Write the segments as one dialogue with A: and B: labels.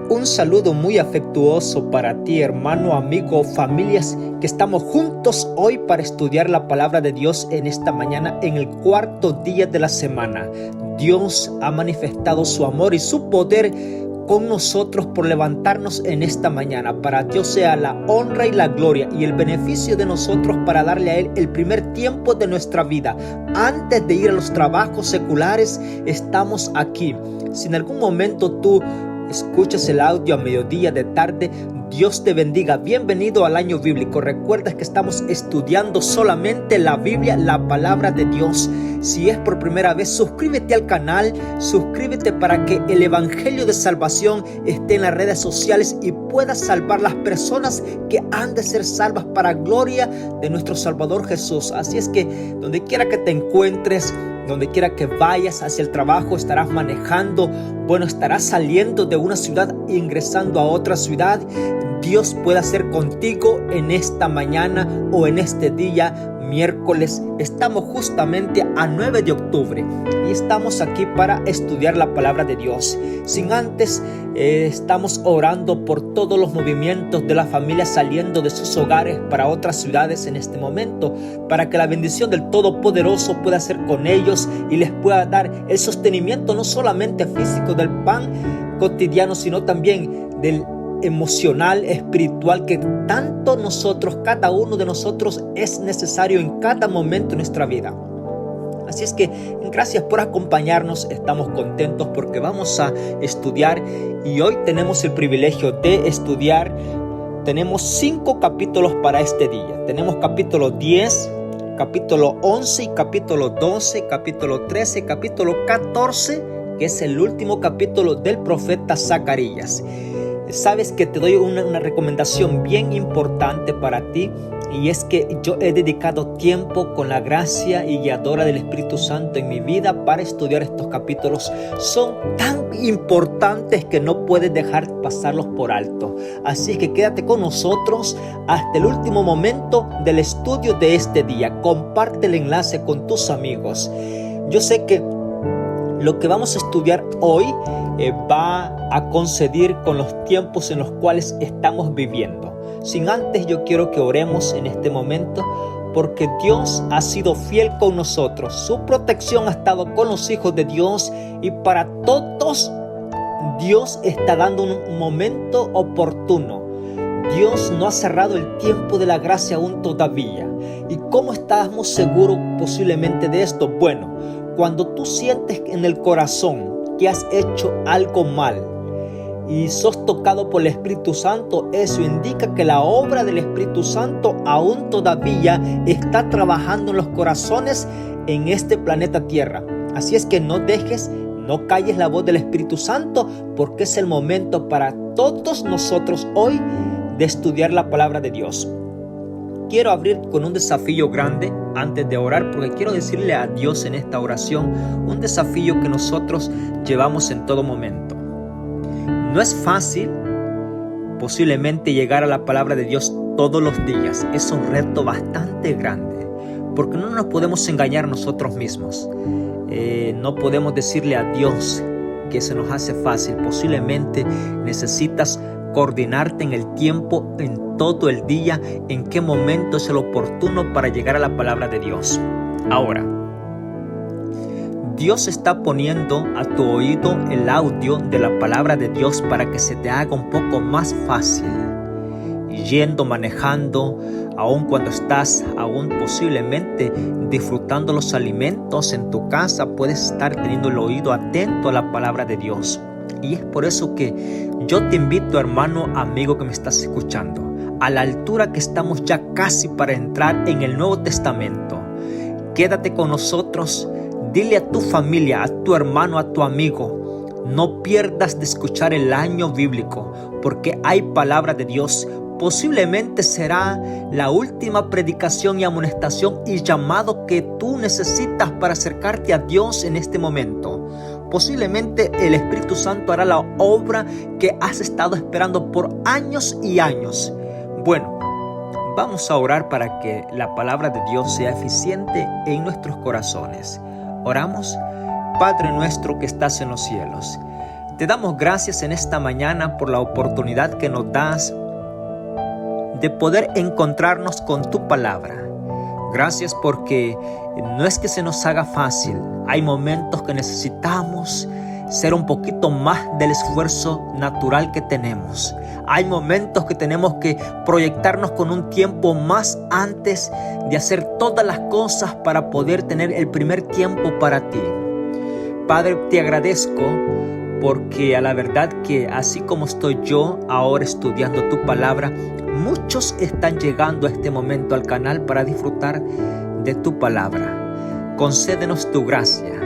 A: Un saludo muy afectuoso para ti, hermano, amigo, familias que estamos juntos hoy para estudiar la palabra de Dios en esta mañana, en el cuarto día de la semana. Dios ha manifestado su amor y su poder con nosotros por levantarnos en esta mañana. Para Dios sea la honra y la gloria y el beneficio de nosotros para darle a Él el primer tiempo de nuestra vida. Antes de ir a los trabajos seculares, estamos aquí. Si en algún momento tú escuchas el audio a mediodía, de tarde, Dios te bendiga. Bienvenido al año bíblico. Recuerda que estamos estudiando solamente la Biblia, la palabra de Dios. Si es por primera vez, suscríbete al canal, suscríbete para que el evangelio de salvación esté en las redes sociales y pueda salvar las personas que han de ser salvas para gloria de nuestro Salvador Jesús. Así es que donde quiera que te encuentres, donde quiera que vayas hacia el trabajo, estarás manejando, estarás saliendo de una ciudad e ingresando a otra ciudad. Dios puede hacer contigo en esta mañana o en este día miércoles. Estamos justamente a 9 de octubre y estamos aquí para estudiar la palabra de Dios. Sin antes, estamos orando por todos los movimientos de la familia saliendo de sus hogares para otras ciudades en este momento, para que la bendición del Todopoderoso pueda ser con ellos y les pueda dar el sostenimiento no solamente físico del pan cotidiano, sino también del emocional, espiritual, que tanto nosotros, cada uno de nosotros, es necesario en cada momento de nuestra vida. Así es que gracias por acompañarnos, estamos contentos porque vamos a estudiar y hoy tenemos el privilegio de estudiar. Tenemos 5 capítulos para este día. Tenemos capítulo 10, capítulo 11 y capítulo 12, capítulo 13, capítulo 14, que es el último capítulo del profeta Zacarías. Sabes que te doy una recomendación bien importante para ti, y es que yo he dedicado tiempo con la gracia y guiadora del Espíritu Santo en mi vida para estudiar estos capítulos. Son tan importantes que no puedes dejar pasarlos por alto. Así que quédate con nosotros hasta el último momento del estudio de este día. Comparte el enlace con tus amigos. Yo sé que lo que vamos a estudiar hoy va a coincidir con los tiempos en los cuales estamos viviendo. Sin antes, yo quiero que oremos en este momento, porque Dios ha sido fiel con nosotros. Su protección ha estado con los hijos de Dios, y para todos Dios está dando un momento oportuno. Dios no ha cerrado el tiempo de la gracia aún todavía. ¿Y cómo estamos seguros posiblemente de esto? Bueno, cuando tú sientes en el corazón que has hecho algo mal y sos tocado por el Espíritu Santo, eso indica que la obra del Espíritu Santo aún todavía está trabajando en los corazones en este planeta Tierra. Así es que no calles la voz del Espíritu Santo, porque es el momento para todos nosotros hoy de estudiar la palabra de Dios. Quiero abrir con un desafío grande antes de orar, porque quiero decirle a Dios en esta oración un desafío que nosotros llevamos en todo momento. No es fácil posiblemente llegar a la palabra de Dios todos los días. Es un reto bastante grande, porque no nos podemos engañar nosotros mismos. No podemos decirle a Dios que se nos hace fácil. Posiblemente necesitas coordinarte en el tiempo, en todo el día, en qué momento es el oportuno para llegar a la palabra de Dios. Ahora, Dios está poniendo a tu oído el audio de la palabra de Dios para que se te haga un poco más fácil. Yendo, manejando, aun cuando estás posiblemente disfrutando los alimentos en tu casa, puedes estar teniendo el oído atento a la palabra de Dios. Y es por eso que yo te invito, hermano, amigo que me estás escuchando, a la altura que estamos ya casi para entrar en el Nuevo Testamento. Quédate con nosotros, dile a tu familia, a tu hermano, a tu amigo, no pierdas de escuchar el año bíblico, porque hay palabra de Dios. Posiblemente será la última predicación y amonestación y llamado que tú necesitas para acercarte a Dios en este momento. Posiblemente el Espíritu Santo hará la obra que has estado esperando por años y años. Bueno, vamos a orar para que la palabra de Dios sea eficiente en nuestros corazones. Oramos. Padre nuestro que estás en los cielos, Te damos gracias en esta mañana por la oportunidad que nos das de poder encontrarnos con tu palabra. Gracias porque no es que se nos haga fácil. Hay momentos que necesitamos ser un poquito más del esfuerzo natural que tenemos. Hay momentos que tenemos que proyectarnos con un tiempo más antes de hacer todas las cosas para poder tener el primer tiempo para ti. Padre, te agradezco porque a la verdad que así como estoy yo ahora estudiando tu palabra, muchos están llegando a este momento al canal para disfrutar de tu palabra. Concédenos tu gracia.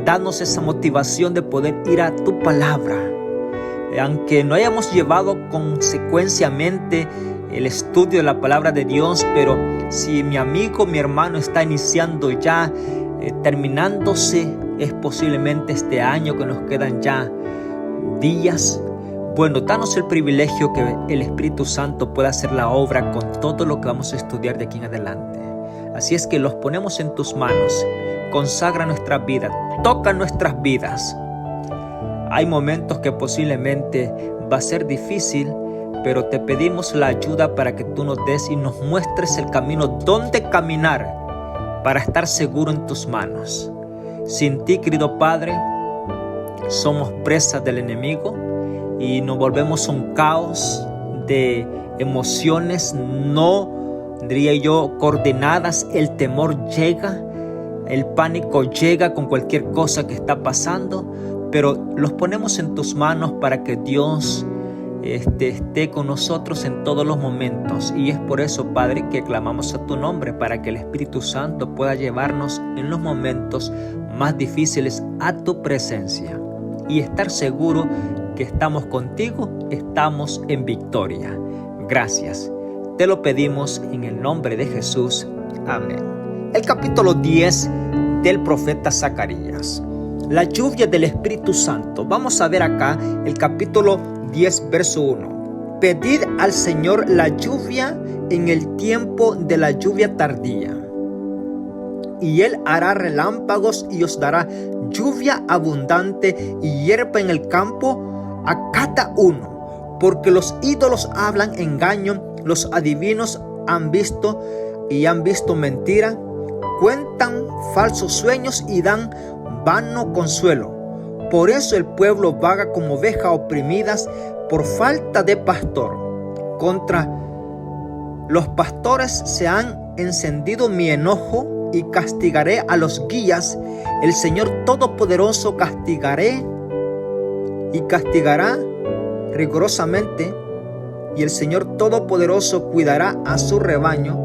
A: Danos esa motivación de poder ir a tu palabra. Aunque no hayamos llevado consecuenciamente el estudio de la palabra de Dios, pero si mi amigo, mi hermano está iniciando ya, terminándose, es posiblemente este año que nos quedan ya días. Bueno, danos el privilegio que el Espíritu Santo pueda hacer la obra con todo lo que vamos a estudiar de aquí en adelante. Así es que los ponemos en tus manos. Consagra nuestras vidas, toca nuestras vidas. Hay momentos que posiblemente va a ser difícil, pero te pedimos la ayuda para que tú nos des y nos muestres el camino donde caminar para estar seguro en tus manos. Sin ti, querido Padre, somos presas del enemigo y nos volvemos un caos de emociones, no diría yo coordinadas. El temor llega, el pánico llega con cualquier cosa que está pasando, pero los ponemos en tus manos para que Dios esté con nosotros en todos los momentos. Y es por eso, Padre, que clamamos a tu nombre, para que el Espíritu Santo pueda llevarnos en los momentos más difíciles a tu presencia y estar seguro que estamos contigo, estamos en victoria. Gracias. Te lo pedimos en el nombre de Jesús. Amén. El capítulo 10 del profeta Zacarías. La lluvia del Espíritu Santo. Vamos a ver acá el capítulo 10, verso 1. Pedid al Señor la lluvia en el tiempo de la lluvia tardía, y Él hará relámpagos y os dará lluvia abundante y hierba en el campo a cada uno. Porque los ídolos hablan engaño, los adivinos han visto mentira, cuentan falsos sueños y dan vano consuelo. Por eso el pueblo vaga como ovejas oprimidas por falta de pastor. Contra los pastores se han encendido mi enojo, y castigaré a los guías. El Señor Todopoderoso castigará rigurosamente, y el Señor Todopoderoso cuidará a su rebaño,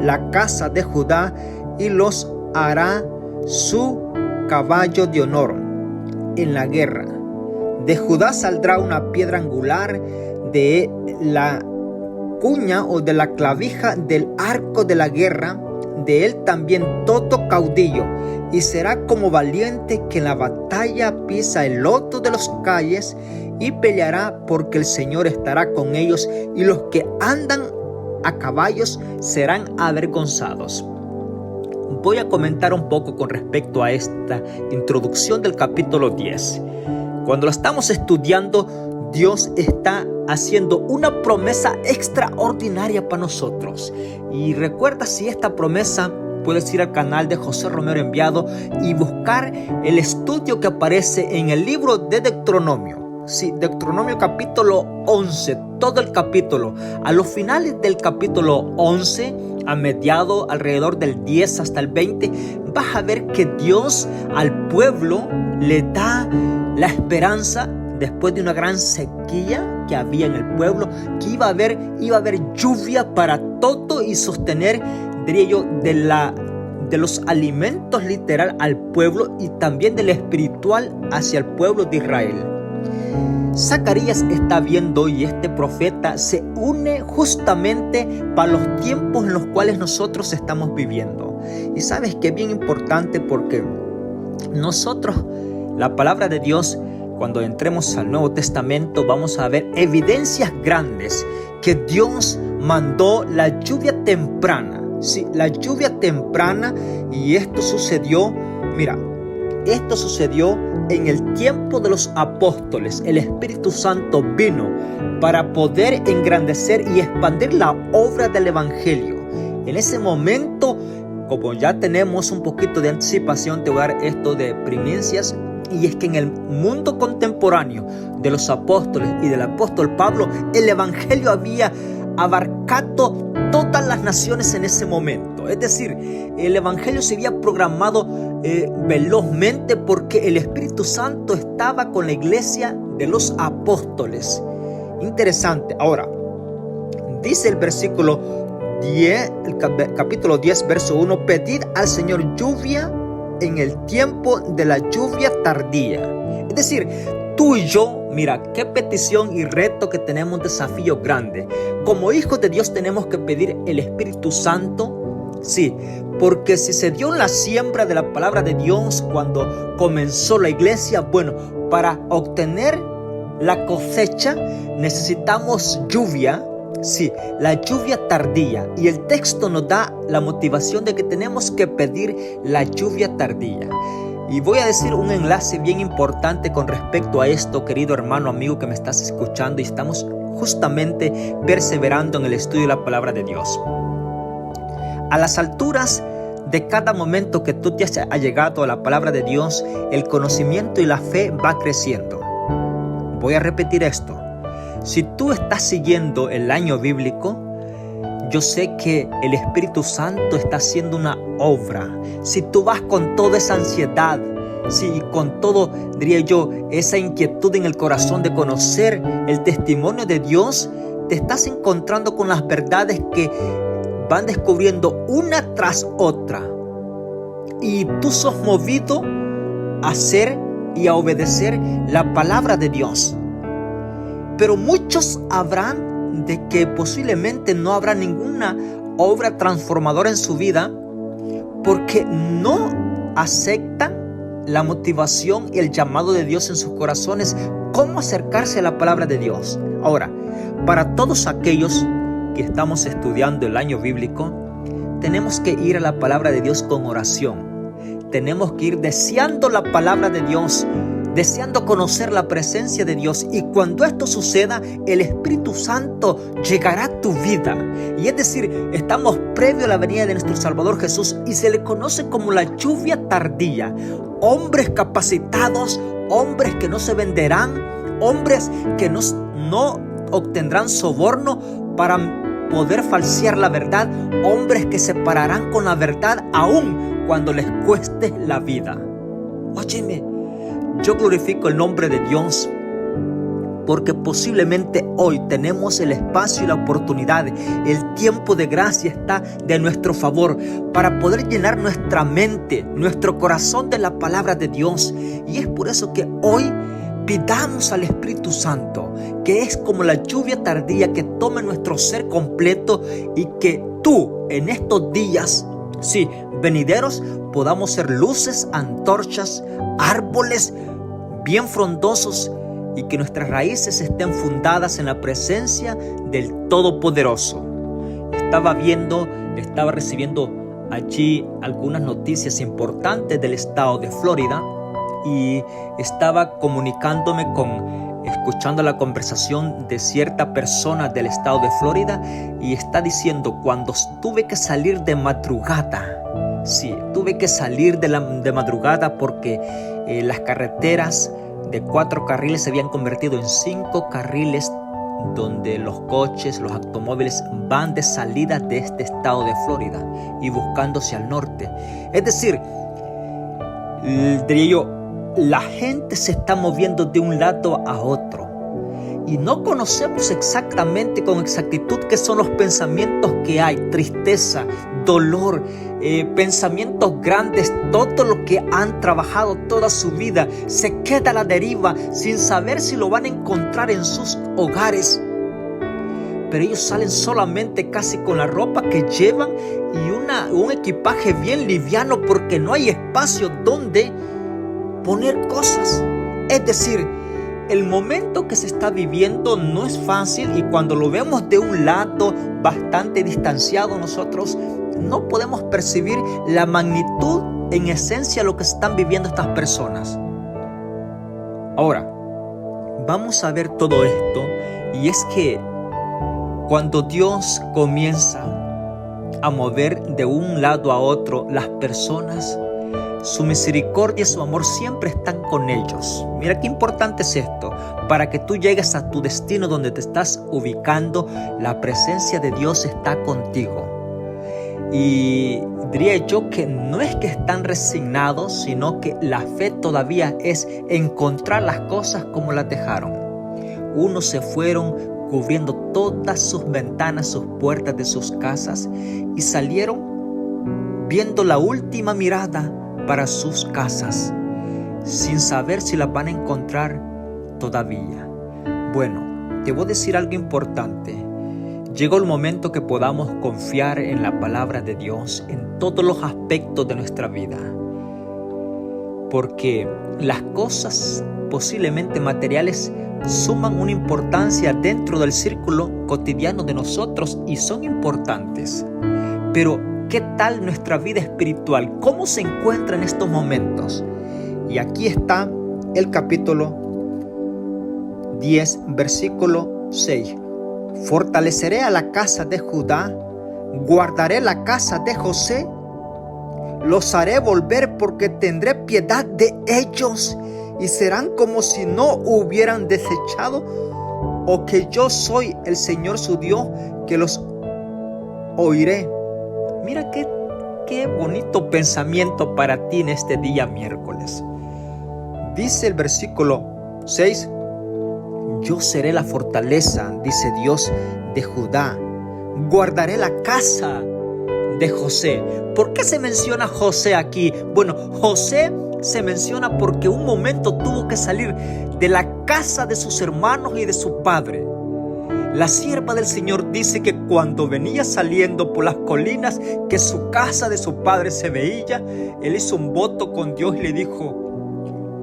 A: la casa de Judá, y los hará su caballo de honor en la guerra. De Judá saldrá una piedra angular, de la cuña o de la clavija del arco de la guerra, de él también todo caudillo, y será como valiente que en la batalla pisa el loto de los calles, y peleará porque el Señor estará con ellos, y los que andan a caballos serán avergonzados. Voy a comentar un poco con respecto a esta introducción del capítulo 10. Cuando lo estamos estudiando, Dios está haciendo una promesa extraordinaria para nosotros. Y recuerda, si esta promesa, puedes ir al canal de José Romero Enviado y buscar el estudio que aparece en el libro de Deuteronomio. Sí, Deuteronomio capítulo 11, todo el capítulo. A los finales del capítulo 11, a mediado alrededor del 10 hasta el 20, vas a ver que Dios al pueblo le da la esperanza, después de una gran sequía que había en el pueblo, que iba a haber lluvia para todo y sostener, diría yo, de los alimentos literal al pueblo y también del espiritual hacia el pueblo de Israel. Zacarías está viendo, y este profeta se une justamente para los tiempos en los cuales nosotros estamos viviendo. Y sabes que es bien importante, porque nosotros, la palabra de Dios, cuando entremos al Nuevo Testamento, vamos a ver evidencias grandes que Dios mandó la lluvia temprana. Sí, la lluvia temprana, y esto sucedió, mira, esto sucedió en el tiempo de los apóstoles. El Espíritu Santo vino para poder engrandecer y expandir la obra del Evangelio. En ese momento, como ya tenemos un poquito de anticipación, te voy a dar esto de primicias. Y es que en el mundo contemporáneo de los apóstoles y del apóstol Pablo, el Evangelio había abarcado todas las naciones en ese momento. Es decir, el Evangelio se había programado velozmente porque el Espíritu Santo estaba con la iglesia de los apóstoles. Interesante. Ahora, dice el versículo 10, el capítulo 10, verso 1, pedid al Señor lluvia en el tiempo de la lluvia tardía. Es decir, tú y yo, mira, qué petición y reto que tenemos, un desafío grande. Como hijos de Dios tenemos que pedir el Espíritu Santo. Sí, porque si se dio la siembra de la palabra de Dios cuando comenzó la iglesia, bueno, para obtener la cosecha necesitamos lluvia. Sí, la lluvia tardía. Y el texto nos da la motivación de que tenemos que pedir la lluvia tardía. Y voy a decir un enlace bien importante con respecto a esto, querido hermano, amigo que me estás escuchando, y estamos justamente perseverando en el estudio de la palabra de Dios. A las alturas de cada momento que tú te has allegado a la palabra de Dios, el conocimiento y la fe va creciendo. Voy a repetir esto. Si tú estás siguiendo el año bíblico, yo sé que el Espíritu Santo está haciendo una obra. Si tú vas con toda esa ansiedad, sí, con todo, diría yo, esa inquietud en el corazón de conocer el testimonio de Dios, te estás encontrando con las verdades que van descubriendo una tras otra. Y tú sos movido a hacer y a obedecer la palabra de Dios. Pero muchos habrán de que posiblemente no habrá ninguna obra transformadora en su vida porque no aceptan la motivación y el llamado de Dios en sus corazones. ¿Cómo acercarse a la palabra de Dios? Ahora, para todos aquellos que estamos estudiando el año bíblico, tenemos que ir a la palabra de Dios con oración. Tenemos que ir deseando la palabra de Dios, deseando conocer la presencia de Dios, y cuando esto suceda, el Espíritu Santo llegará a tu vida. Y es decir, estamos previo a la venida de nuestro Salvador Jesús y se le conoce como la lluvia tardía. Hombres capacitados, hombres que no se venderán, hombres que no obtendrán soborno para poder falsear la verdad, hombres que se pararán con la verdad aún cuando les cueste la vida. Óyeme, yo glorifico el nombre de Dios porque posiblemente hoy tenemos el espacio y la oportunidad, el tiempo de gracia está de nuestro favor para poder llenar nuestra mente, nuestro corazón de la palabra de Dios. Y es por eso que hoy pidamos al Espíritu Santo, que es como la lluvia tardía que tome nuestro ser completo, y que tú en estos días, sí, venideros, podamos ser luces, antorchas, árboles bien frondosos, y que nuestras raíces estén fundadas en la presencia del Todopoderoso. Estaba recibiendo allí algunas noticias importantes del estado de Florida, y estaba comunicándome escuchando la conversación de cierta persona del estado de Florida, y está diciendo: cuando tuve que salir de madrugada, sí, tuve que salir de madrugada porque las carreteras de 4 carriles se habían convertido en 5 carriles, donde los coches, los automóviles van de salida de este estado de Florida y buscándose al norte. Es decir, diría yo, la gente se está moviendo de un lado a otro y no conocemos exactamente con exactitud qué son los pensamientos que hay: tristeza, dolor, pensamientos grandes. Todo lo que han trabajado toda su vida se queda a la deriva sin saber si lo van a encontrar en sus hogares. Pero ellos salen solamente casi con la ropa que llevan y un equipaje bien liviano, porque no hay espacio donde poner cosas. Es decir, el momento que se está viviendo no es fácil, y cuando lo vemos de un lado bastante distanciado, nosotros no podemos percibir la magnitud en esencia lo que están viviendo estas personas. Ahora, vamos a ver todo esto, y es que cuando Dios comienza a mover de un lado a otro las personas, su misericordia y su amor siempre están con ellos. Mira qué importante es esto. Para que tú llegues a tu destino donde te estás ubicando, la presencia de Dios está contigo. Y diría yo que no es que están resignados, sino que la fe todavía es encontrar las cosas como las dejaron. Unos se fueron cubriendo todas sus ventanas, sus puertas de sus casas, y salieron viendo la última mirada para sus casas, sin saber si las van a encontrar todavía. Bueno, te voy a decir algo importante. Llegó el momento que podamos confiar en la palabra de Dios en todos los aspectos de nuestra vida, porque las cosas posiblemente materiales suman una importancia dentro del círculo cotidiano de nosotros y son importantes. Pero ¿qué tal nuestra vida espiritual? ¿Cómo se encuentra en estos momentos? Y aquí está el capítulo 10, versículo 6. Fortaleceré a la casa de Judá, guardaré la casa de José, los haré volver porque tendré piedad de ellos y serán como si no hubieran desechado, o que yo soy el Señor su Dios que los oiré. Mira qué bonito pensamiento para ti en este día miércoles. Dice el versículo 6, yo seré la fortaleza, dice Dios, de Judá. Guardaré la casa de José. ¿Por qué se menciona José aquí? Bueno, José se menciona porque un momento tuvo que salir de la casa de sus hermanos y de su padre. La sierva del Señor dice que cuando venía saliendo por las colinas que su casa de su padre se veía, él hizo un voto con Dios y le dijo: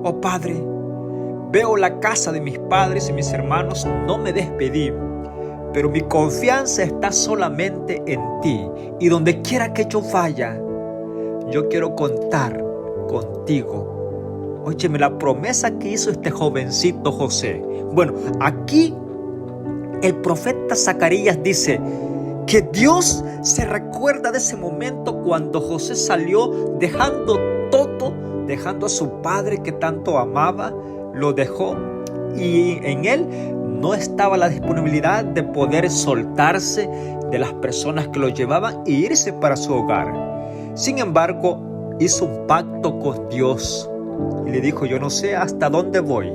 A: oh Padre, veo la casa de mis padres y mis hermanos, no me despedí, pero mi confianza está solamente en ti, y donde quiera que yo vaya, yo quiero contar contigo. Óyeme, la promesa que hizo este jovencito José. Bueno, aquí el profeta Zacarías dice que Dios se recuerda de ese momento cuando José salió dejando todo, dejando a su padre que tanto amaba, lo dejó, y en él no estaba la disponibilidad de poder soltarse de las personas que lo llevaban e irse para su hogar. Sin embargo, hizo un pacto con Dios y le dijo: yo no sé hasta dónde voy.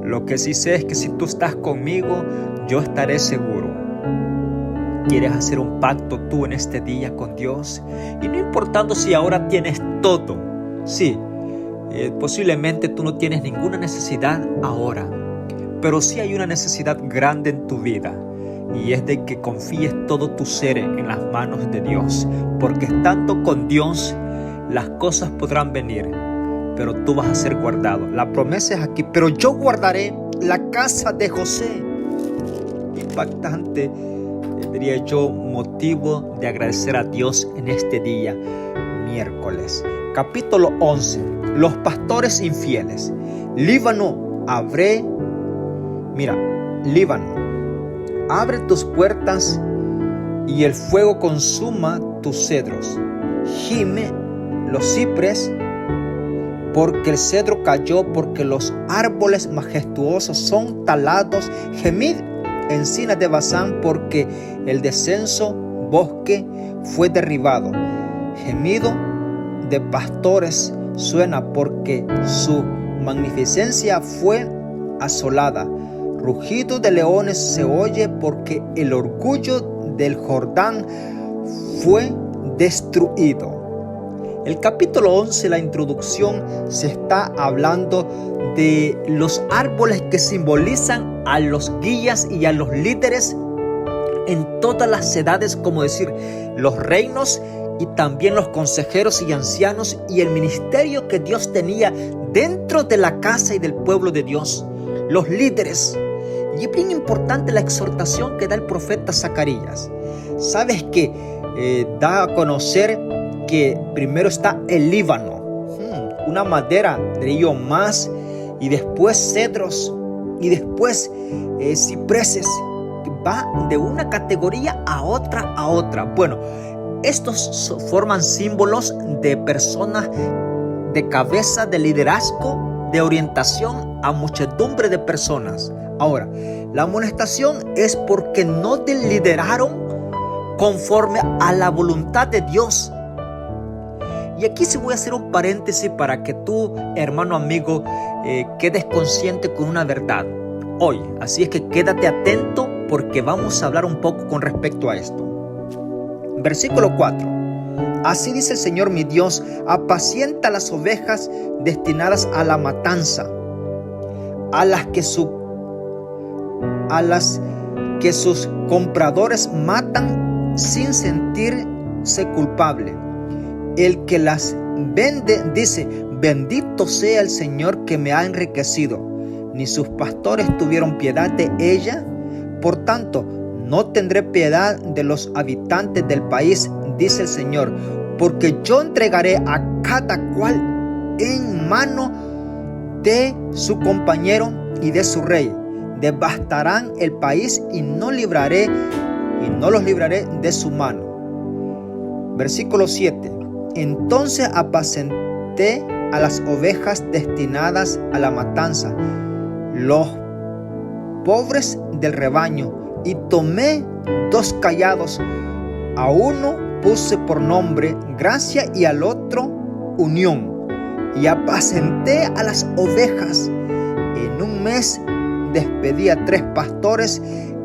A: Lo que sí sé es que si tú estás conmigo, yo estaré seguro. ¿Quieres hacer un pacto tú en este día con Dios? Y no importando si ahora tienes todo. Sí, posiblemente tú no tienes ninguna necesidad ahora, pero sí hay una necesidad grande en tu vida, y es de que confíes todo tu ser en las manos de Dios, porque estando con Dios las cosas podrán venir, pero tú vas a ser guardado. La promesa es aquí: pero yo guardaré la casa de José. Impactante, diría yo, motivo de agradecer a Dios en este día miércoles. Capítulo 11. Los pastores infieles. Líbano, Líbano, abre tus puertas y el fuego consuma tus cedros. Gime los cipreses, porque el cedro cayó, porque los árboles majestuosos son talados. Gemid, encinas de Basán, porque el descenso bosque fue derribado. Gemido de pastores suena, porque su magnificencia fue asolada. Rugido de leones se oye, porque el orgullo del Jordán fue destruido. El capítulo 11, la introducción, se está hablando de los árboles que simbolizan a los guías y a los líderes en todas las edades, como decir, los reinos y también los consejeros y ancianos, y el ministerio que Dios tenía dentro de la casa y del pueblo de Dios, los líderes. Y es bien importante la exhortación que da el profeta Zacarías. Sabes que da a conocer que primero está el Líbano, una madera de ello más, y después cedros, y después cipreses. Va de una categoría a otra. Bueno, estos forman símbolos de personas de cabeza, de liderazgo, de orientación a muchedumbre de personas. Ahora, la amonestación es porque no te lideraron conforme a la voluntad de Dios. Y aquí sí voy a hacer un paréntesis para que tú, hermano amigo, quedes consciente con una verdad hoy. Así es que quédate atento porque vamos a hablar un poco con respecto a esto. Versículo 4. Así dice el Señor mi Dios: apacienta las ovejas destinadas a la matanza, a las que sus compradores matan sin sentirse culpable. El que las vende dice: bendito sea el Señor que me ha enriquecido. Ni sus pastores tuvieron piedad de ella. Por tanto, no tendré piedad de los habitantes del país, dice el Señor, porque yo entregaré a cada cual en mano de su compañero y de su rey. Devastarán el país y no los libraré de su mano. Versículo 7. Entonces apacenté a las ovejas destinadas a la matanza, los pobres del rebaño, y tomé 2 callados. A uno puse por nombre gracia y al otro unión. Y apacenté a las ovejas. En un mes despedí a 3 pastores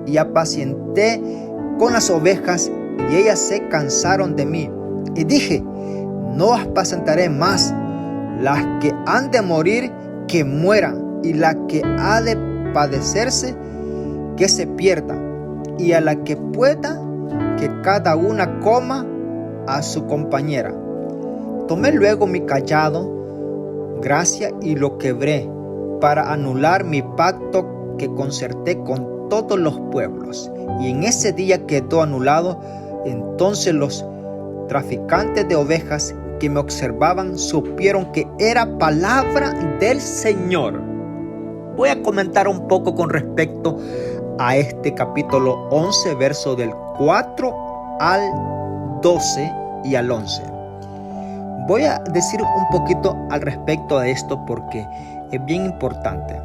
A: y apacienté con las ovejas, y ellas se cansaron de mí. Y dije: no apacentaré más. Las que han de morir, que mueran, y la que ha de padecerse, que se pierda, y a la que pueda, que cada una coma a su compañera. Tomé luego mi cayado, gracia, y lo quebré, para anular mi pacto que concerté con todos los pueblos. Y en ese día quedó anulado. Entonces los traficantes de ovejas que me observaban supieron que era palabra del Señor. Voy a comentar un poco con respecto a este capítulo 11, verso del 4 al 12 y al 11. Voy a decir un poquito al respecto de esto porque es bien importante.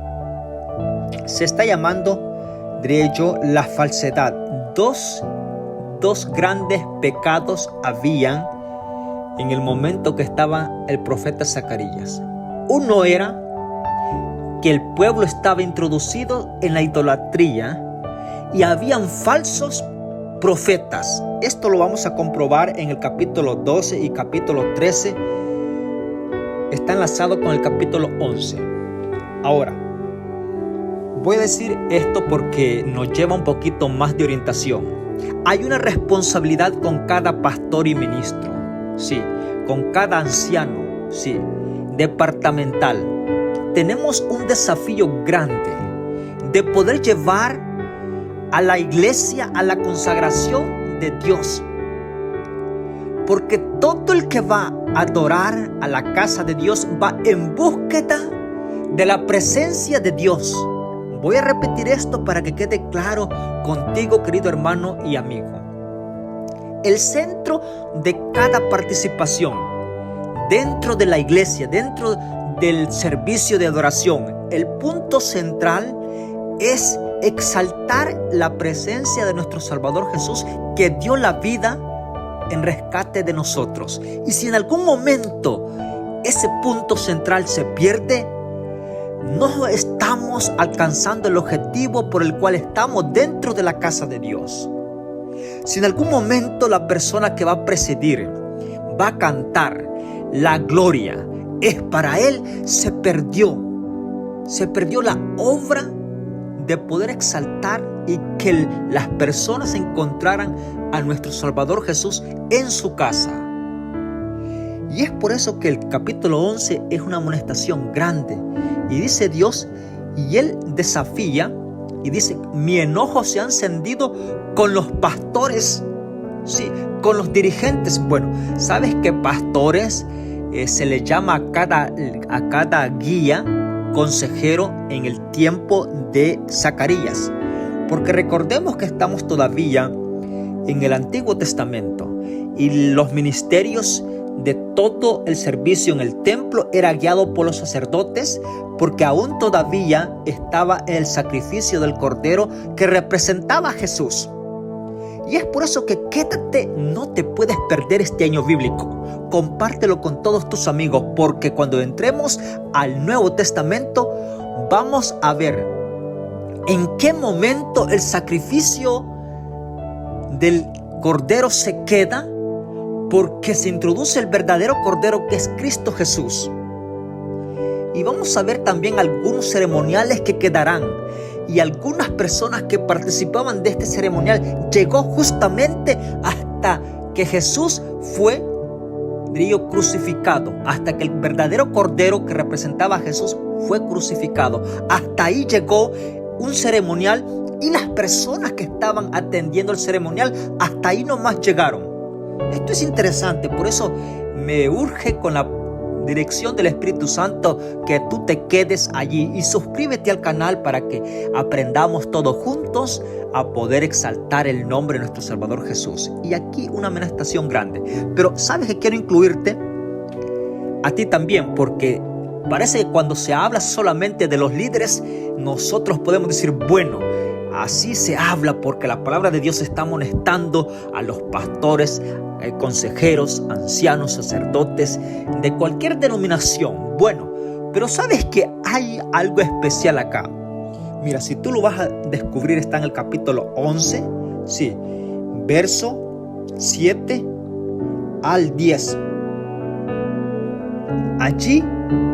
A: Se está llamando, diría yo, la falsedad. Dos grandes pecados habían en el momento que estaba el profeta Zacarías. Uno era que el pueblo estaba introducido en la idolatría y habían falsos profetas. Esto lo vamos a comprobar en el capítulo 12 y capítulo 13. Está enlazado con el capítulo 11. Ahora, voy a decir esto porque nos lleva un poquito más de orientación. Hay una responsabilidad con cada pastor y ministro. Sí, con cada anciano, sí, departamental. Tenemos un desafío grande de poder llevar a la iglesia a la consagración de Dios. Porque todo el que va a adorar a la casa de Dios va en búsqueda de la presencia de Dios. Voy a repetir esto para que quede claro contigo, querido hermano y amigo. El centro de cada participación dentro de la iglesia, dentro del servicio de adoración, el punto central es exaltar la presencia de nuestro Salvador Jesús, que dio la vida en rescate de nosotros. Y si en algún momento ese punto central se pierde, no estamos alcanzando el objetivo por el cual estamos dentro de la casa de Dios. Si en algún momento la persona que va a presidir va a cantar la gloria es para él, se perdió la obra de poder exaltar y que las personas encontraran a nuestro Salvador Jesús en su casa. Y es por eso que el capítulo 11 es una amonestación grande. Y dice Dios, y Él desafía y dice: mi enojo se ha encendido con los pastores. Sí, con los dirigentes. Bueno, ¿sabes que pastores se les llama a cada guía consejero en el tiempo de Zacarías? Porque recordemos que estamos todavía en el Antiguo Testamento y los ministerios de todo el servicio en el templo era guiado por los sacerdotes, porque aún todavía estaba el sacrificio del Cordero que representaba a Jesús. Y es por eso que quédate, no te puedes perder este año bíblico. Compártelo con todos tus amigos, porque cuando entremos al Nuevo Testamento vamos a ver en qué momento el sacrificio del Cordero se queda, porque se introduce el verdadero Cordero, que es Cristo Jesús. Y vamos a ver también algunos ceremoniales que quedarán, y algunas personas que participaban de este ceremonial llegó justamente hasta que Jesús fue crucificado, hasta que el verdadero Cordero que representaba a Jesús fue crucificado. Hasta ahí llegó un ceremonial, y las personas que estaban atendiendo el ceremonial hasta ahí nomás llegaron. Esto es interesante, por eso me urge con la dirección del Espíritu Santo que tú te quedes allí y suscríbete al canal para que aprendamos todos juntos a poder exaltar el nombre de nuestro Salvador Jesús. Y aquí una amonestación grande, pero sabes que quiero incluirte a ti también, porque parece que cuando se habla solamente de los líderes, nosotros podemos decir, bueno, así se habla porque la palabra de Dios está amonestando a los pastores, consejeros, ancianos, sacerdotes de cualquier denominación. Bueno, pero sabes que hay algo especial acá. Mira, si tú lo vas a descubrir, está en el capítulo 11, sí, verso 7 al 10. Allí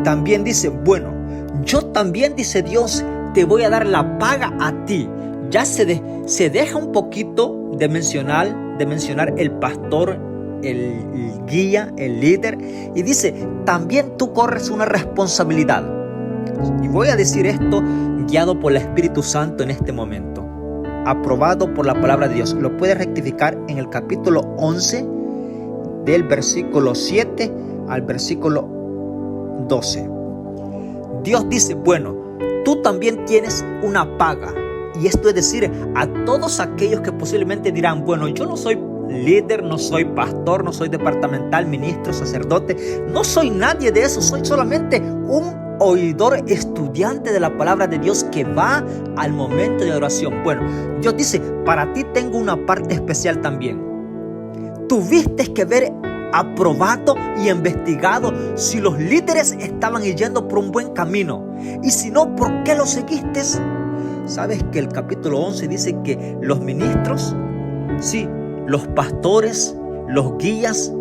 A: también dice, bueno, yo también, dice Dios, te voy a dar la paga a ti. Ya se deja un poquito de mencionar el pastor, el guía, el líder, y dice, también tú corres una responsabilidad. Y voy a decir esto guiado por el Espíritu Santo en este momento, aprobado por la palabra de Dios. Lo puedes rectificar en el capítulo 11, del versículo 7 al versículo 12. Dios dice, bueno, tú también tienes una paga. Y esto es decir, a todos aquellos que posiblemente dirán, bueno, yo no soy líder, no soy pastor, no soy departamental, ministro, sacerdote, no soy nadie de eso, soy solamente un oidor, estudiante de la palabra de Dios que va al momento de oración. Bueno, Dios dice, para ti tengo una parte especial también. Tuviste que ver aprobado y investigado si los líderes estaban yendo por un buen camino, y si no, ¿por qué lo seguiste? ¿Sabes que el capítulo 11 dice que los ministros, sí, los pastores, los guías,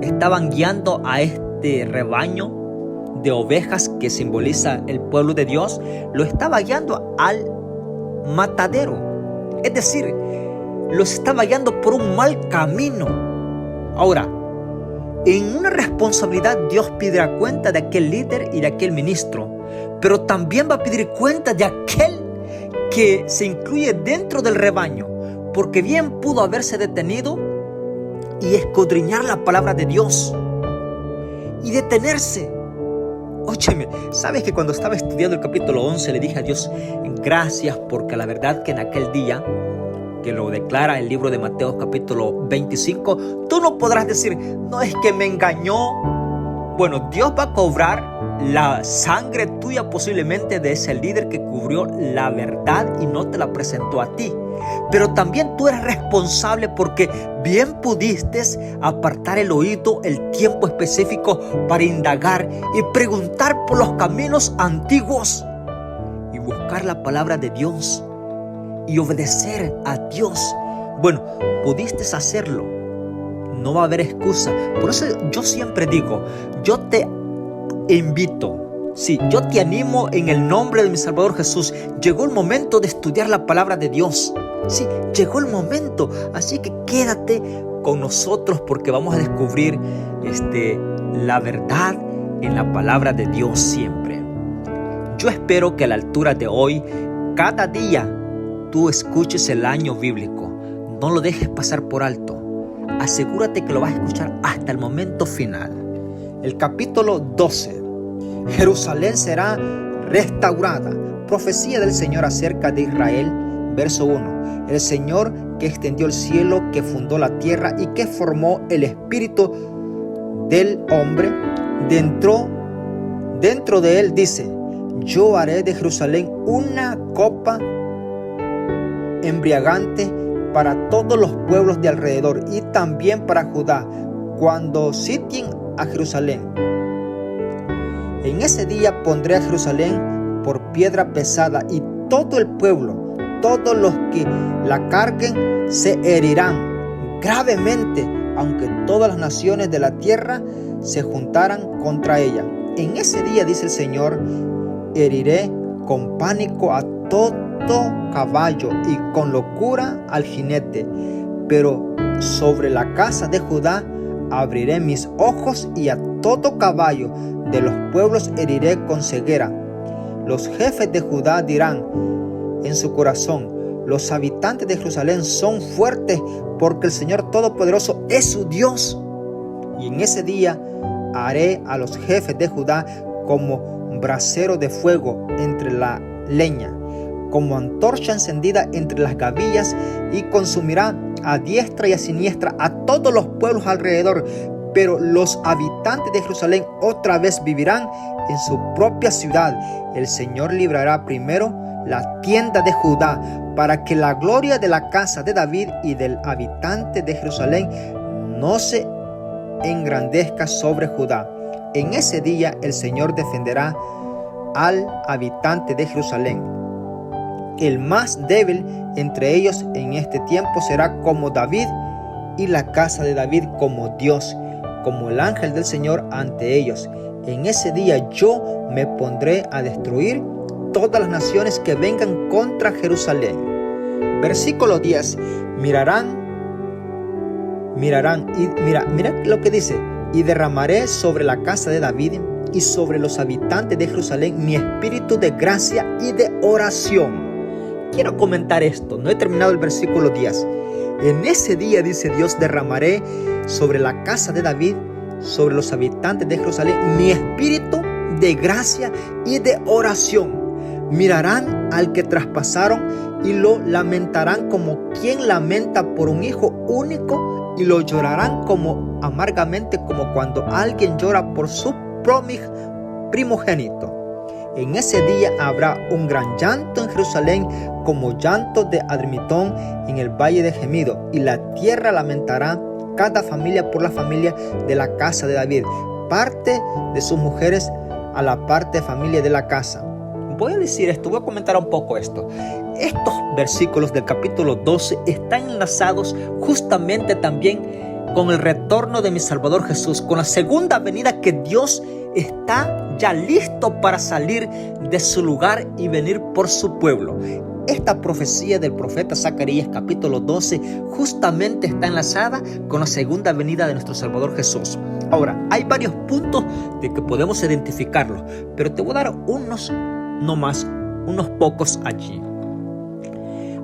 A: estaban guiando a este rebaño de ovejas que simboliza el pueblo de Dios? Lo estaba guiando al matadero, es decir, los estaba guiando por un mal camino. Ahora, en una responsabilidad Dios pedirá cuenta de aquel líder y de aquel ministro, pero también va a pedir cuenta de aquel que se incluye dentro del rebaño, porque bien pudo haberse detenido y escudriñar la palabra de Dios y detenerse. Óyeme, ¿sabes que cuando estaba estudiando el capítulo 11 le dije a Dios, gracias, porque la verdad que en aquel día, que lo declara el libro de Mateo capítulo 25, tú no podrás decir, no, es que me engañó. Bueno, Dios va a cobrar la sangre tuya posiblemente de ese líder que cubrió la verdad y no te la presentó a ti. Pero también tú eres responsable, porque bien pudiste apartar el oído, el tiempo específico para indagar y preguntar por los caminos antiguos y buscar la palabra de Dios y obedecer a Dios. Bueno, pudiste hacerlo. No va a haber excusa. Por eso yo siempre digo, yo te invito, sí, yo te animo en el nombre de mi Salvador Jesús. Llegó el momento de estudiar la palabra de Dios. Sí, llegó el momento. Así que quédate con nosotros, porque vamos a descubrir la verdad en la palabra de Dios siempre. Yo espero que a la altura de hoy, cada día, tú escuches el año bíblico. No lo dejes pasar por alto. asegúrate que lo vas a escuchar hasta el momento final. El capítulo 12. Jerusalén será restaurada. Profecía del Señor acerca de Israel. Verso 1. El Señor que extendió el cielo, que fundó la tierra y que formó el espíritu del hombre, dentro de él dice: yo haré de Jerusalén una copa embriagante para todos los pueblos de alrededor y también para Judá, cuando sitien a Jerusalén. En ese día pondré a Jerusalén por piedra pesada, y todo el pueblo, todos los que la carguen, se herirán gravemente, aunque todas las naciones de la tierra se juntaran contra ella. En ese día, dice el Señor, heriré con pánico a todo caballo y con locura al jinete, pero sobre la casa de Judá abriré mis ojos, y a todo caballo de los pueblos heriré con ceguera. Los jefes de Judá dirán en su corazón: los habitantes de Jerusalén son fuertes, porque el Señor Todopoderoso es su Dios. Y en ese día haré a los jefes de Judá como brasero de fuego entre la leña, como antorcha encendida entre las gavillas, y consumirá a diestra y a siniestra a todos los pueblos alrededor. Pero los habitantes de Jerusalén otra vez vivirán en su propia ciudad. El Señor librará primero la tienda de Judá, para que la gloria de la casa de David y del habitante de Jerusalén no se engrandezca sobre Judá. En ese día el Señor defenderá al habitante de Jerusalén. El más débil entre ellos en este tiempo será como David, y la casa de David como Dios, como el ángel del Señor ante ellos. En ese día yo me pondré a destruir todas las naciones que vengan contra Jerusalén. Versículo 10. Mirarán y mira lo que dice: y derramaré sobre la casa de David y sobre los habitantes de Jerusalén mi espíritu de gracia y de oración. Quiero comentar esto, no he terminado el versículo 10. En ese día, dice Dios, derramaré sobre la casa de David, sobre los habitantes de Jerusalén, mi espíritu de gracia y de oración. Mirarán al que traspasaron y lo lamentarán como quien lamenta por un hijo único, y lo llorarán como amargamente, como cuando alguien llora por su primogénito. En ese día habrá un gran llanto en Jerusalén, como llanto de Admirmitón en el valle de Gemido, y la tierra lamentará cada familia por la familia de la casa de David, parte de sus mujeres a la parte de familia de la casa. Voy a decir esto, voy a comentar un poco esto. Estos versículos del capítulo 12 están enlazados justamente también con el retorno de mi Salvador Jesús, con la segunda venida, que Dios está ya listo para salir de su lugar y venir por su pueblo. Esta profecía del profeta Zacarías, capítulo 12, justamente está enlazada con la segunda venida de nuestro Salvador Jesús. Ahora, hay varios puntos de que podemos identificarlos, pero te voy a dar unos pocos allí.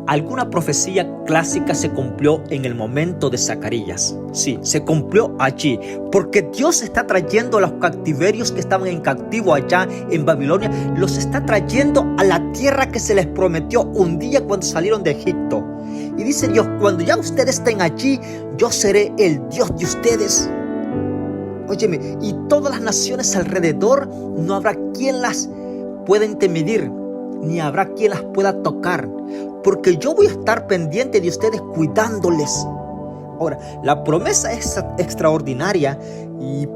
A: Alguna profecía clásica se cumplió en el momento de Zacarías. Sí, se cumplió allí, porque Dios está trayendo a los cautiverios que estaban en cautivo allá en Babilonia, los está trayendo a la tierra que se les prometió un día cuando salieron de Egipto. Y dice Dios: cuando ya ustedes estén allí, yo seré el Dios de ustedes. Óyeme, y todas las naciones alrededor, no habrá quien las pueda intimidir, ni habrá quien las pueda tocar, porque yo voy a estar pendiente de ustedes, cuidándoles. Ahora, la promesa es extraordinaria,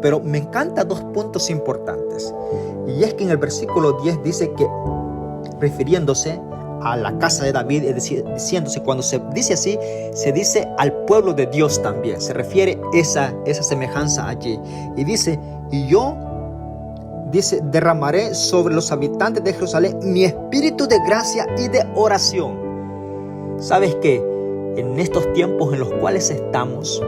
A: pero me encantan dos puntos importantes. Y es que en el versículo 10 dice que, refiriéndose a la casa de David, es decir, diciéndose, cuando se dice así, se dice al pueblo de Dios también. Se refiere esa semejanza allí. Y dice: y yo, dice, derramaré sobre los habitantes de Jerusalén mi espíritu de gracia y de oración. ¿Sabes qué? En estos tiempos en los cuales estamos,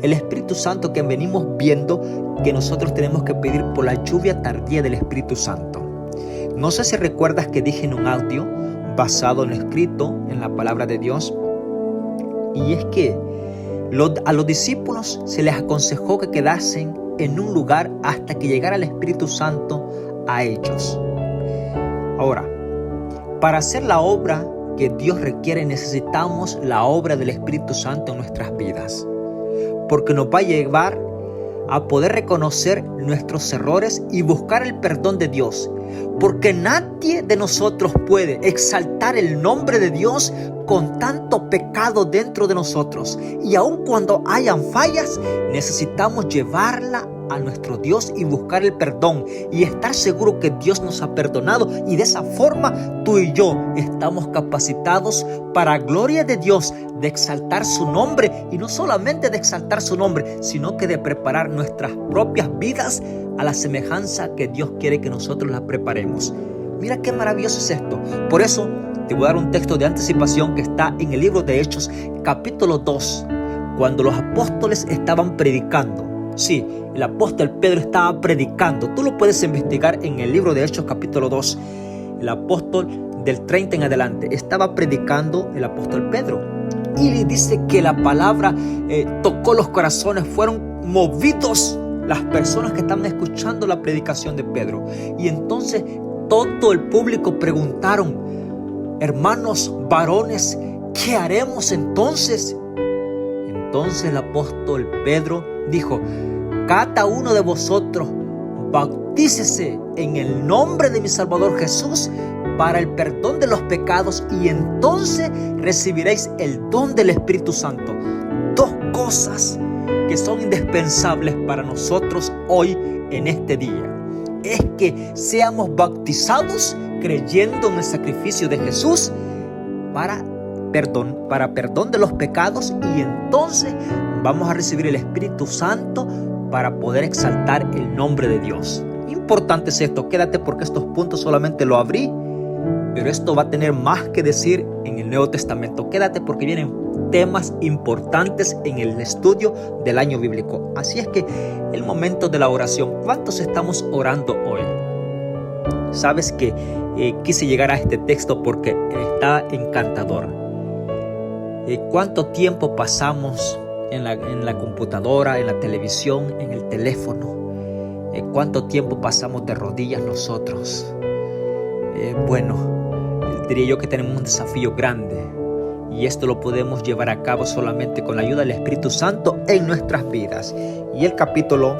A: el Espíritu Santo que venimos viendo, que nosotros tenemos que pedir por la lluvia tardía del Espíritu Santo. No sé si recuerdas que dije en un audio basado en lo escrito en la palabra de Dios, y es que A los discípulos se les aconsejó que quedasen en un lugar hasta que llegara el Espíritu Santo a ellos. Ahora, para hacer la obra que Dios requiere, necesitamos la obra del Espíritu Santo en nuestras vidas, porque nos va a llevar a poder reconocer nuestros errores y buscar el perdón de Dios, porque nadie de nosotros puede exaltar el nombre de Dios con tanto pecado dentro de nosotros, y aun cuando hayan fallas, necesitamos llevarla a nuestro Dios y buscar el perdón y estar seguro que Dios nos ha perdonado, y de esa forma tú y yo estamos capacitados para gloria de Dios de exaltar su nombre, y no solamente de exaltar su nombre, sino que de preparar nuestras propias vidas a la semejanza que Dios quiere que nosotros las preparemos. Mira qué maravilloso es esto. Por eso te voy a dar un texto de anticipación que está en el libro de Hechos, capítulo 2, cuando los apóstoles estaban predicando. Sí, el apóstol Pedro estaba predicando. Tú lo puedes investigar en el libro de Hechos capítulo 2. El apóstol del 30 en adelante estaba predicando el apóstol Pedro. Y dice que la palabra tocó los corazones, fueron movidos las personas que estaban escuchando la predicación de Pedro. Y entonces todo el público preguntaron: hermanos varones, ¿qué haremos entonces? Entonces el apóstol Pedro dijo: cada uno de vosotros bautícese en el nombre de mi Salvador Jesús para el perdón de los pecados, y entonces recibiréis el don del Espíritu Santo. Dos cosas que son indispensables para nosotros hoy en este día es que seamos bautizados creyendo en el sacrificio de Jesús para perdón de los pecados, y entonces vamos a recibir el Espíritu Santo para poder exaltar el nombre de Dios. Importante es esto, quédate porque estos puntos solamente lo abrí, pero esto va a tener más que decir en el Nuevo Testamento. Quédate porque vienen temas importantes en el estudio del año bíblico. Así es que el momento de la oración. ¿Cuántos estamos orando hoy? Sabes que quise llegar a este texto porque está encantador. ¿Cuánto tiempo pasamos en la computadora, en la televisión, en el teléfono? ¿Cuánto tiempo pasamos de rodillas nosotros? Diría yo que tenemos un desafío grande, y esto lo podemos llevar a cabo solamente con la ayuda del Espíritu Santo en nuestras vidas. Y el capítulo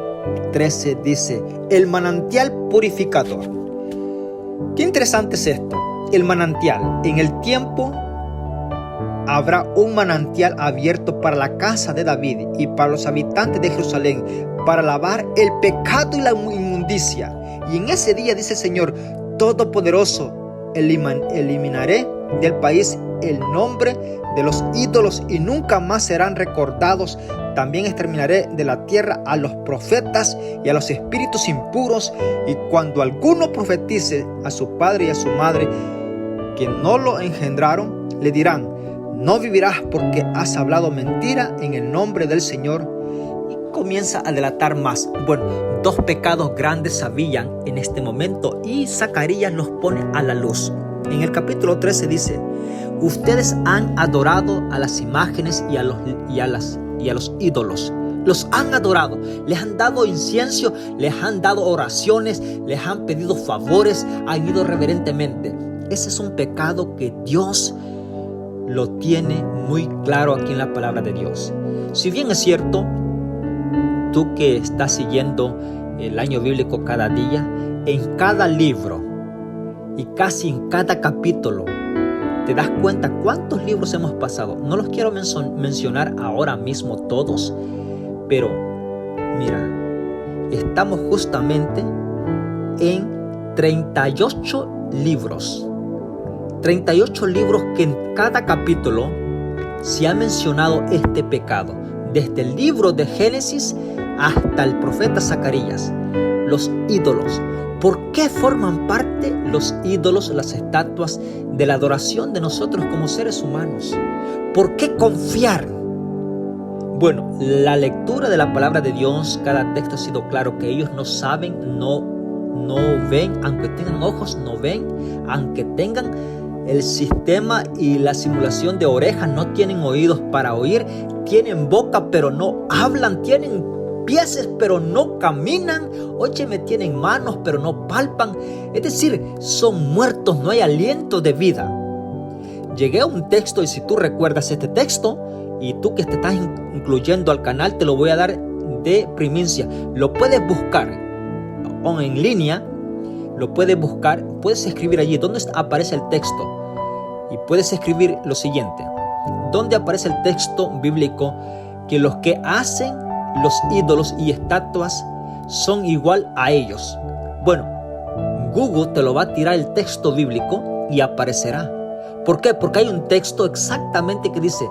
A: 13 dice: el manantial purificador. Qué interesante es esto. El manantial. En el tiempo habrá un manantial abierto para la casa de David y para los habitantes de Jerusalén, para lavar el pecado y la inmundicia. Y en ese día, dice el Señor Todopoderoso, eliminaré del país el nombre de los ídolos y nunca más serán recordados. También exterminaré de la tierra a los profetas y a los espíritus impuros, y cuando alguno profetice a su padre y a su madre que no lo engendraron, le dirán: no vivirás porque has hablado mentira en el nombre del Señor. Y comienza a delatar más. Dos pecados grandes habían en este momento, y Zacarías los pone a la luz. En el capítulo 13 dice: ustedes han adorado a las imágenes y a los ídolos. Los han adorado, les han dado incienso, les han dado oraciones, les han pedido favores, han ido reverentemente. Ese es un pecado que Dios lo tiene muy claro aquí en la palabra de Dios. Si bien es cierto, tú que estás siguiendo el año bíblico cada día, en cada libro y casi en cada capítulo te das cuenta cuántos libros hemos pasado. No los quiero mencionar ahora mismo todos, pero mira, estamos justamente en 38 libros. 38 libros que en cada capítulo se ha mencionado este pecado. Desde el libro de Génesis hasta el profeta Zacarías. Los ídolos. ¿Por qué forman parte los ídolos, las estatuas, de la adoración de nosotros como seres humanos? ¿Por qué confiar? La lectura de la palabra de Dios, cada texto ha sido claro que ellos no saben, no ven, aunque tengan ojos, no ven, aunque tengan el sistema y la simulación de orejas, no tienen oídos para oír, tienen boca pero no hablan, tienen pies pero no caminan, óyeme, tienen manos pero no palpan, es decir, son muertos, no hay aliento de vida. Llegué a un texto y si tú recuerdas este texto y tú que te estás incluyendo al canal, te lo voy a dar de primicia. Lo puedes buscar en línea, lo puedes buscar, puedes escribir allí donde aparece el texto y puedes escribir lo siguiente: donde aparece el texto bíblico que los que hacen los ídolos y estatuas son igual a ellos. Bueno, Google te lo va a tirar el texto bíblico y aparecerá. ¿Por qué? Porque hay un texto exactamente que dice: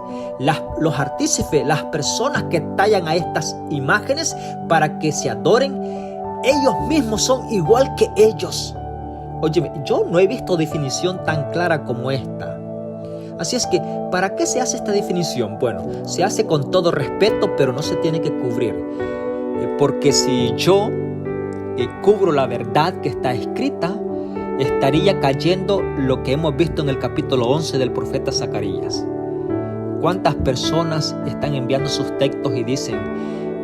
A: los artífices, las personas que tallan a estas imágenes para que se adoren, ellos mismos son igual que ellos. Óyeme, yo no he visto definición tan clara como esta. Así es que, ¿para qué se hace esta definición? Bueno, se hace con todo respeto, pero no se tiene que cubrir. Porque si yo cubro la verdad que está escrita, estaría cayendo lo que hemos visto en el capítulo 11 del profeta Zacarías. ¿Cuántas personas están enviando sus textos y dicen: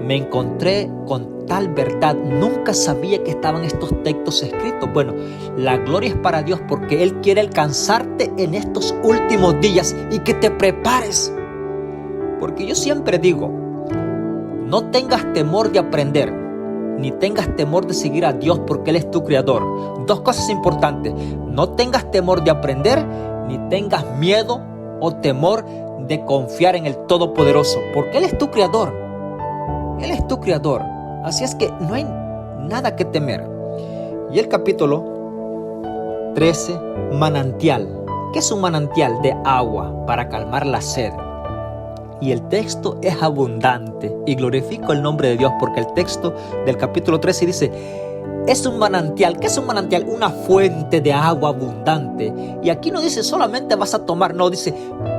A: me encontré con tal verdad, nunca sabía que estaban estos textos escritos? Bueno, la gloria es para Dios porque Él quiere alcanzarte en estos últimos días y que te prepares. Porque yo siempre digo, no tengas temor de aprender, ni tengas temor de seguir a Dios porque Él es tu creador. Dos cosas importantes: no tengas temor de aprender, ni tengas miedo o temor de confiar en el Todopoderoso, porque Él es tu creador. Él es tu creador. Así es que no hay nada que temer. Y el capítulo 13, manantial. ¿Qué es un manantial? De agua para calmar la sed. Y el texto es abundante. Y glorifico el nombre de Dios porque el texto del capítulo 13 dice: es un manantial. ¿Qué es un manantial? Una fuente de agua abundante. Y aquí no dice solamente vas a tomar, no, dice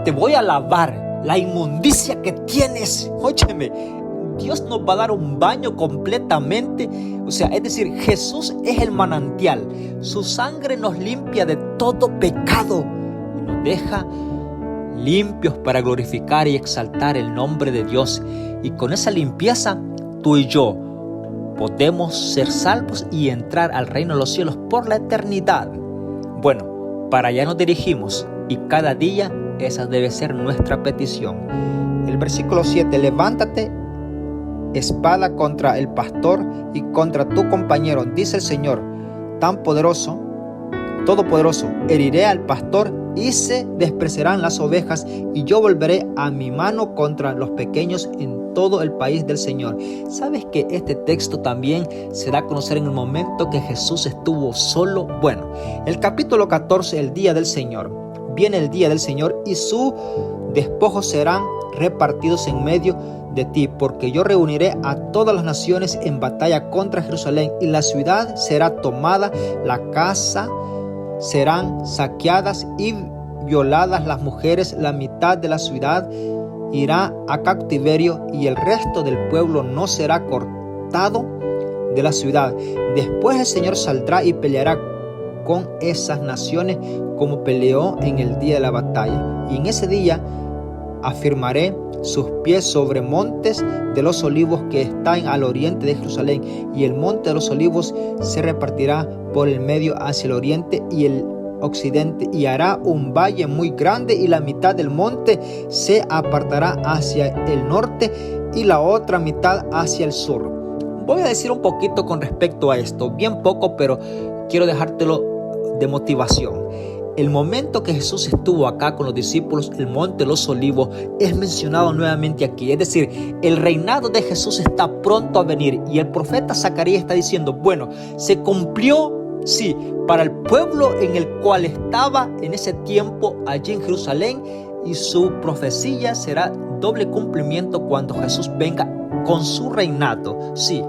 A: te voy a lavar la inmundicia que tienes. Óyeme, Dios nos va a dar un baño completamente. O sea, es decir, Jesús es el manantial. Su sangre nos limpia de todo pecado y nos deja limpios para glorificar y exaltar el nombre de Dios. Y con esa limpieza, tú y yo podemos ser salvos y entrar al reino de los cielos por la eternidad. Bueno, para allá nos dirigimos y cada día esa debe ser nuestra petición. El versículo 7: levántate espada contra el pastor y contra tu compañero, dice el Señor tan poderoso, todopoderoso. Heriré al pastor y se despreciarán las ovejas, y yo volveré a mi mano contra los pequeños en todo el país del Señor. ¿Sabes que este texto también se da a conocer en el momento que Jesús estuvo solo? Bueno, el capítulo 14, el día del Señor. Viene el día del Señor y sus despojos serán repartidos en medio de ti, porque yo reuniré a todas las naciones en batalla contra Jerusalén, y la ciudad será tomada, la casa serán saqueadas y violadas las mujeres, la mitad de la ciudad irá a cautiverio y el resto del pueblo no será cortado de la ciudad. Después el Señor saldrá y peleará con esas naciones como peleó en el día de la batalla, y en ese día afirmaré sus pies sobre montes de los olivos que están al oriente de Jerusalén, y el monte de los olivos se repartirá por el medio hacia el oriente y el occidente, y hará un valle muy grande, y la mitad del monte se apartará hacia el norte y la otra mitad hacia el sur. Voy a decir un poquito con respecto a esto, bien poco, pero quiero dejártelo de motivación. El momento que Jesús estuvo acá con los discípulos, el monte de los olivos, es mencionado nuevamente aquí. Es decir, el reinado de Jesús está pronto a venir, y el profeta Zacarías está diciendo, bueno, se cumplió, sí, para el pueblo en el cual estaba en ese tiempo allí en Jerusalén, y su profecía será doble cumplimiento cuando Jesús venga con su reinado. Sí.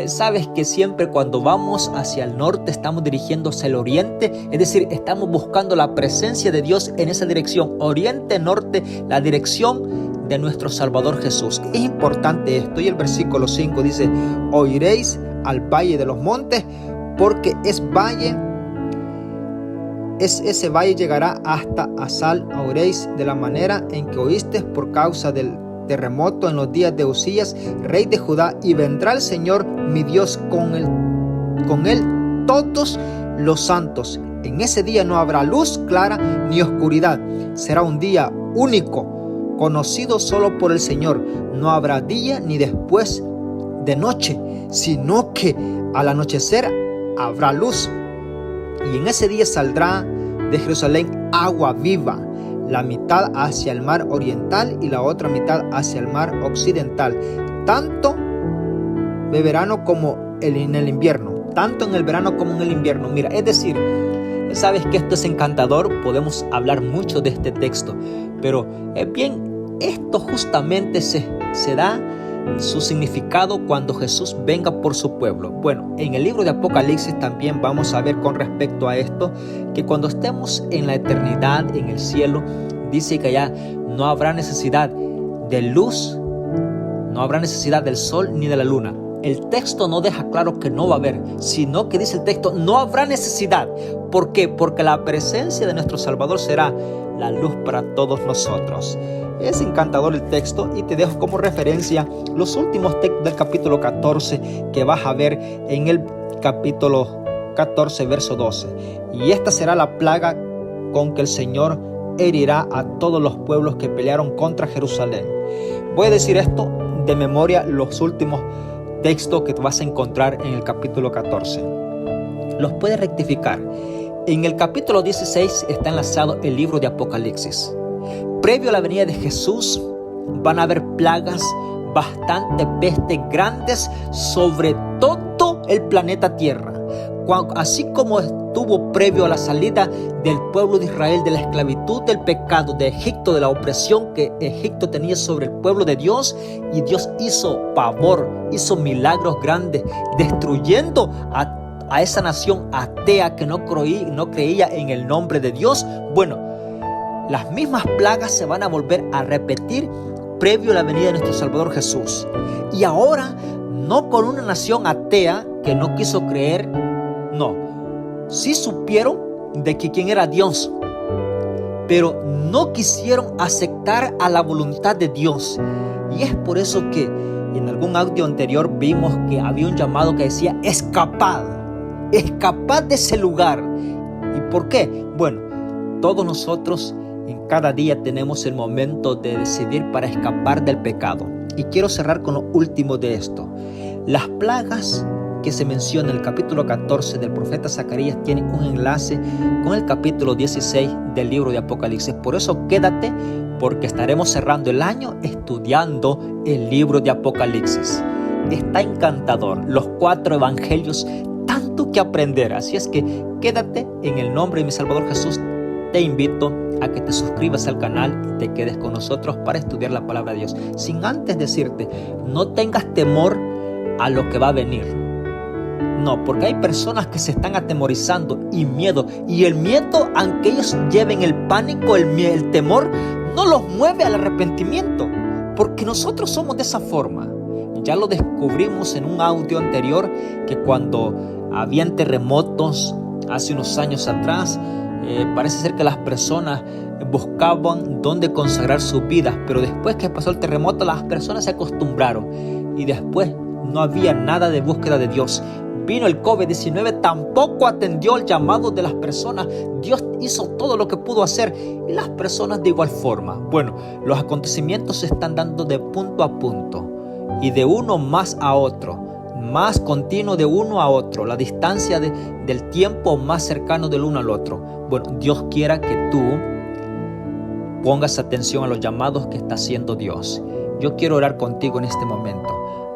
A: Sabes que siempre cuando vamos hacia el norte estamos dirigiendo hacia el oriente, es decir, estamos buscando la presencia de Dios en esa dirección, oriente-norte, la dirección de nuestro Salvador Jesús. Es importante esto, y el versículo 5 dice, oiréis al valle de los montes, porque es valle ese valle llegará hasta Asal. Oiréis de la manera en que oíste por causa del terremoto en los días de Usías, rey de Judá, y vendrá el Señor mi Dios con él todos los santos. En ese día no habrá luz clara ni oscuridad. Será un día único, conocido solo por el Señor. No habrá día ni después de noche, sino que al anochecer habrá luz. Y en ese día saldrá de Jerusalén agua viva, la mitad hacia el mar oriental y la otra mitad hacia el mar occidental, tanto de verano como en el invierno, tanto en el verano como en el invierno. Mira, es decir, sabes que esto es encantador, podemos hablar mucho de este texto, pero esto justamente se da su significado cuando Jesús venga por su pueblo. Bueno, en el libro de Apocalipsis también vamos a ver con respecto a esto, que cuando estemos en la eternidad, en el cielo, dice que allá no habrá necesidad de luz, no habrá necesidad del sol ni de la luna. El texto no deja claro que no va a haber, sino que dice el texto, no habrá necesidad. ¿Por qué? Porque la presencia de nuestro Salvador será la luz para todos nosotros. Es encantador el texto y te dejo como referencia los últimos textos del capítulo 14 que vas a ver en el capítulo 14, verso 12. Y esta será la plaga con que el Señor herirá a todos los pueblos que pelearon contra Jerusalén. Voy a decir esto de memoria, los últimos textos que vas a encontrar en el capítulo 14. Los puedes rectificar. En el capítulo 16 está enlazado el libro de Apocalipsis. Previo a la venida de Jesús van a haber plagas, bastante pestes grandes sobre todo el planeta Tierra. Así como estuvo previo a la salida del pueblo de Israel de la esclavitud, del pecado, de Egipto, de la opresión que Egipto tenía sobre el pueblo de Dios, y Dios hizo pavor, hizo milagros grandes, destruyendo a esa nación atea que no creía en el nombre de Dios. Bueno, las mismas plagas se van a volver a repetir previo a la venida de nuestro Salvador Jesús. Y ahora, no con una nación atea que no quiso creer, no. Sí supieron de que quién era Dios, pero no quisieron aceptar a la voluntad de Dios. Y es por eso que en algún audio anterior vimos que había un llamado que decía: escapad de ese lugar. ¿Y por qué? Bueno, todos nosotros en cada día tenemos el momento de decidir para escapar del pecado. Y quiero cerrar con lo último de esto. Las plagas que se menciona en el capítulo 14 del profeta Zacarías tienen un enlace con el capítulo 16 del libro de Apocalipsis. Por eso quédate, porque estaremos cerrando el año estudiando el libro de Apocalipsis. Está encantador, los 4 evangelios, tanto que aprender. Así es que quédate. En el nombre de mi Salvador Jesús te invito a que te suscribas al canal y te quedes con nosotros para estudiar la palabra de Dios. Sin antes decirte, no tengas temor a lo que va a venir. No, porque hay personas que se están atemorizando y miedo. Y el miedo, aunque ellos lleven el pánico, el temor, no los mueve al arrepentimiento. Porque nosotros somos de esa forma. Ya lo descubrimos en un audio anterior, que cuando habían terremotos hace unos años atrás, parece ser que las personas buscaban dónde consagrar sus vidas, pero después que pasó el terremoto las personas se acostumbraron y después no había nada de búsqueda de Dios. Vino el COVID-19, tampoco atendió el llamado de las personas. Dios hizo todo lo que pudo hacer y las personas de igual forma. Bueno, los acontecimientos se están dando de punto a punto y de uno más a otro, más continuo de uno a otro, la distancia del tiempo más cercano del uno al otro. Bueno, Dios quiera que tú pongas atención a los llamados que está haciendo Dios. Yo quiero orar contigo en este momento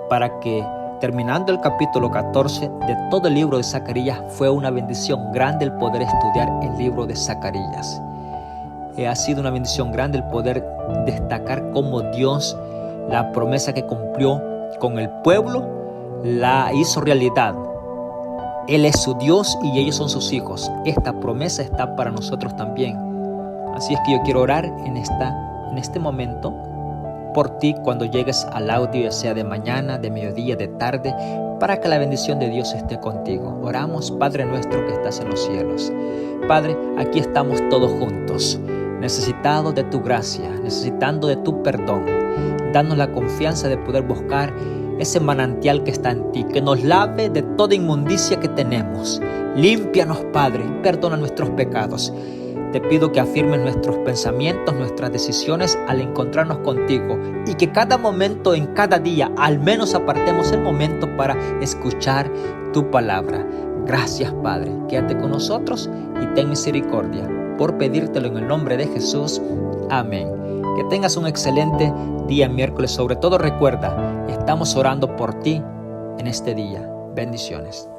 A: para que, terminando el capítulo 14 de todo el libro de Zacarías, fue una bendición grande el poder estudiar el libro de Zacarías. Ha sido una bendición grande el poder destacar cómo Dios, la promesa que cumplió con el pueblo, la hizo realidad. Él es su Dios y ellos son sus hijos. Esta promesa está para nosotros también. Así es que yo quiero orar en este momento por ti cuando llegues al audio, ya sea de mañana, de mediodía, de tarde, para que la bendición de Dios esté contigo. Oramos, Padre nuestro que estás en los cielos. Padre, aquí estamos todos juntos, necesitados de tu gracia, necesitando de tu perdón. Danos la confianza de poder buscar ese manantial que está en ti, que nos lave de toda inmundicia que tenemos. Límpianos, Padre, y perdona nuestros pecados. Te pido que afirmes nuestros pensamientos, nuestras decisiones al encontrarnos contigo y que cada momento, en cada día, al menos apartemos el momento para escuchar tu palabra. Gracias, Padre. Quédate con nosotros y ten misericordia por pedírtelo en el nombre de Jesús. Amén. Que tengas un excelente día miércoles. Sobre todo recuerda, estamos orando por ti en este día. Bendiciones.